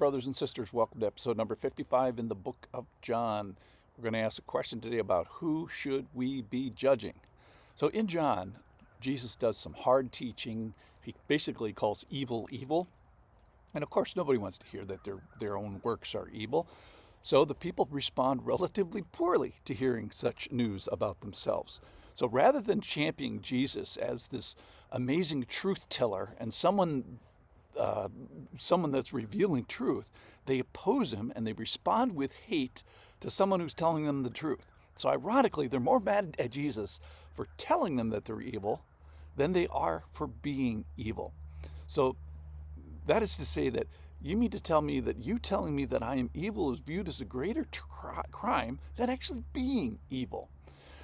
brothers and sisters. Welcome to episode number 55 in the book of John. We're going to ask a question today about who should we be judging. So in John, Jesus does some hard teaching. He basically calls evil evil. And of course, nobody wants to hear that their own works are evil. So the people respond relatively poorly to hearing such news about themselves. So rather than championing Jesus as this amazing truth teller and someone that's revealing truth, they oppose him and they respond with hate to someone who's telling them the truth. So ironically, they're more mad at Jesus for telling them that they're evil than they are for being evil. So that is to say that you mean to tell me that you telling me that I am evil is viewed as a greater crime than actually being evil.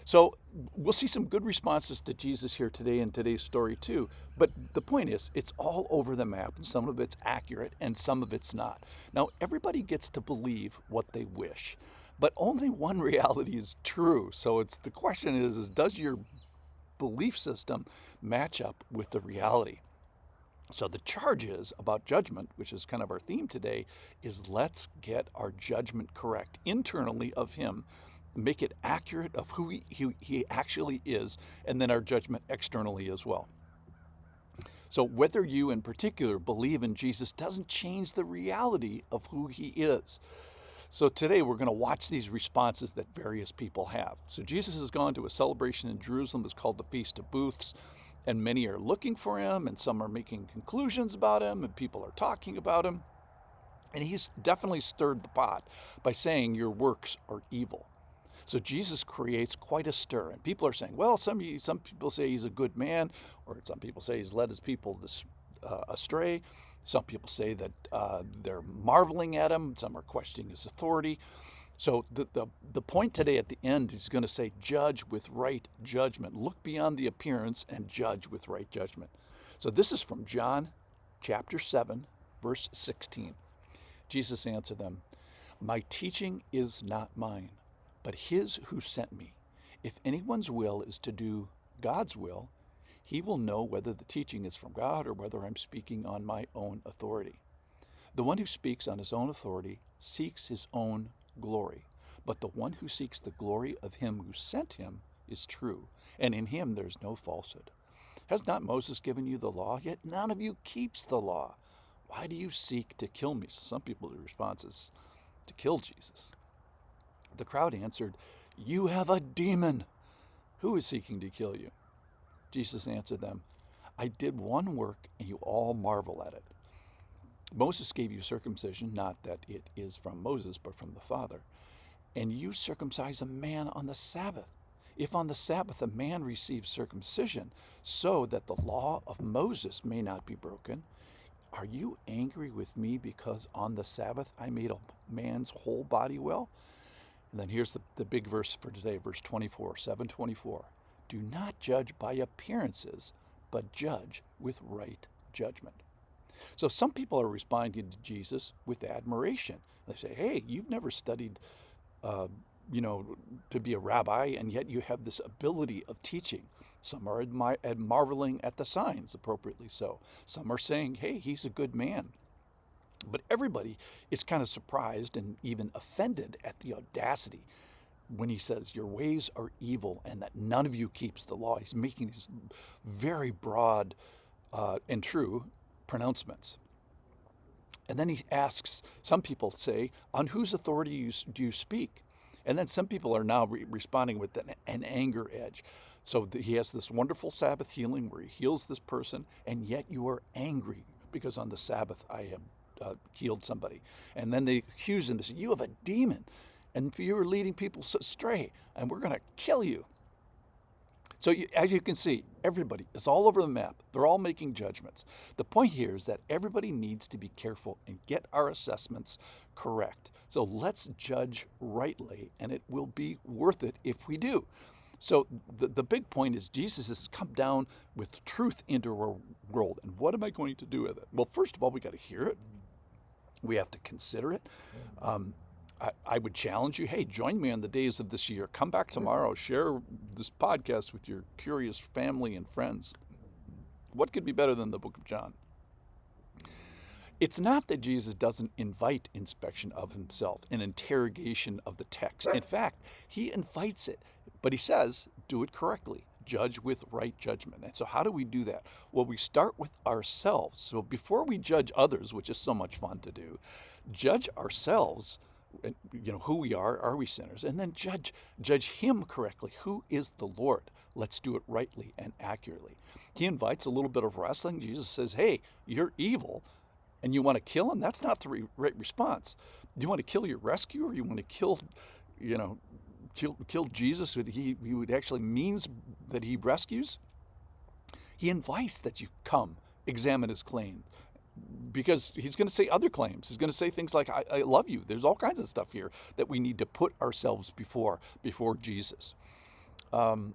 So we'll see some good responses to Jesus here today in today's story too. But the point is, it's all over the map, and some of it's accurate and some of it's not. Now, everybody gets to believe what they wish, but only one reality is true. So the question is does your belief system match up with the reality? So the charge is about judgment, which is kind of our theme today, is let's get our judgment correct internally of him, make it accurate of who he actually is, and then our judgment externally as well. So whether you in particular believe in Jesus doesn't change the reality of who he is. So today we're going to watch these responses that various people have. So Jesus has gone to a celebration in Jerusalem that's called the Feast of Booths, and many are looking for him, and some are making conclusions about him, and people are talking about him. And he's definitely stirred the pot by saying your works are evil. So Jesus creates quite a stir, and people are saying, well, some people say he's a good man, or some people say he's led his people astray. Some people say that they're marveling at him. Some are questioning his authority. So the point today at the end is going to say, judge with right judgment. Look beyond the appearance and judge with right judgment. So this is from John chapter 7, verse 16. Jesus answered them, my teaching is not mine, but his who sent me. If anyone's will is to do God's will, he will know whether the teaching is from God or whether I'm speaking on my own authority. The one who speaks on his own authority seeks his own glory, but the one who seeks the glory of him who sent him is true, and in him there's no falsehood. Has not Moses given you the law? Yet none of you keeps the law. Why do you seek to kill me? Some people's response is to kill Jesus. The crowd answered, you have a demon. Who is seeking to kill you? Jesus answered them, I did one work, and you all marvel at it. Moses gave you circumcision, not that it is from Moses, but from the Father. And you circumcise a man on the Sabbath. If on the Sabbath a man receives circumcision, so that the law of Moses may not be broken, are you angry with me because on the Sabbath I made a man's whole body well? And then here's the big verse for today, verse 24, 7:24. Do not judge by appearances, but judge with right judgment. So some people are responding to Jesus with admiration. They say, hey, you've never studied, to be a rabbi, and yet you have this ability of teaching. Some are marveling at the signs, appropriately so. Some are saying, hey, he's a good man. But everybody is kind of surprised and even offended at the audacity when he says your ways are evil and that none of you keeps the law. He's making these very broad and true pronouncements. And then he asks, some people say, on whose authority do you speak? And then some people are now responding with an anger edge. So he has this wonderful Sabbath healing where he heals this person, and yet you are angry because on the Sabbath I have healed somebody. And then they accuse him to say, you have a demon, and you are leading people astray, and we're going to kill you. So as you can see, everybody is all over the map. They're all making judgments. The point here is that everybody needs to be careful and get our assessments correct. So let's judge rightly, and it will be worth it if we do. So the big point is Jesus has come down with truth into our world. And what am I going to do with it? Well, first of all, we got to hear it. We have to consider it. I would challenge you, hey, join me on the days of this year. Come back tomorrow. Share this podcast with your curious family and friends. What could be better than the book of John? It's not that Jesus doesn't invite inspection of himself, an interrogation of the text. In fact, he invites it, but he says, do it correctly. Judge with right judgment. And so how do we do that? Well, we start with ourselves. So before we judge others, which is so much fun to do, judge ourselves, who we are we sinners? And then judge him correctly. Who is the Lord? Let's do it rightly and accurately. He invites a little bit of wrestling. Jesus says, hey, you're evil and you want to kill him? That's not the right response. You want to kill your rescuer? You want to kill Jesus, he would actually means that he rescues? He invites that you come, examine his claim, because he's going to say other claims. He's going to say things like, I love you. There's all kinds of stuff here that we need to put ourselves before Jesus. And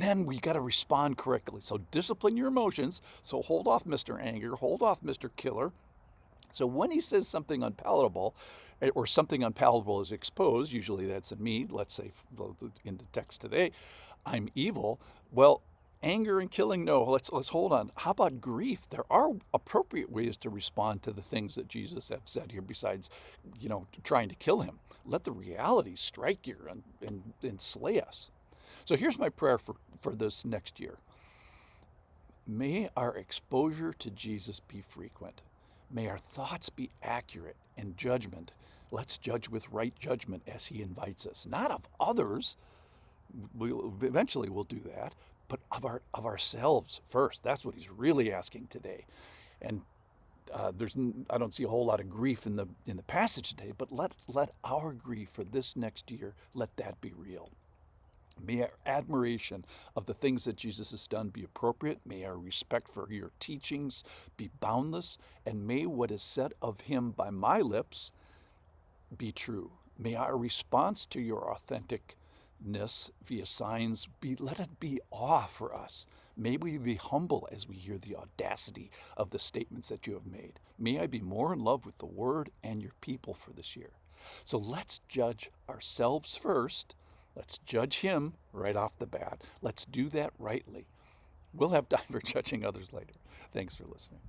then we got to respond correctly. So discipline your emotions. So hold off, Mr. Anger. Hold off, Mr. Killer. So when he says something unpalatable, or something unpalatable is exposed, usually that's in me, let's say in the text today, I'm evil. Well, anger and killing, no, let's hold on. How about grief? There are appropriate ways to respond to the things that Jesus have said here besides, trying to kill him. Let the reality strike you and slay us. So here's my prayer for this next year. May our exposure to Jesus be frequent. May our thoughts be accurate in judgment. Let's judge with right judgment as he invites us. Not of others. Eventually we'll do that, but of ourselves first. That's what he's really asking today. And I don't see a whole lot of grief in the passage today, but let's let our grief for this next year, let that be real. May our admiration of the things that Jesus has done be appropriate. May our respect for your teachings be boundless. And may what is said of him by my lips be true. May our response to your authenticness via signs let it be awe for us. May we be humble as we hear the audacity of the statements that you have made. May I be more in love with the word and your people for this year. So let's judge ourselves first. Let's judge him right off the bat. Let's do that rightly. We'll have time for judging others later. Thanks for listening.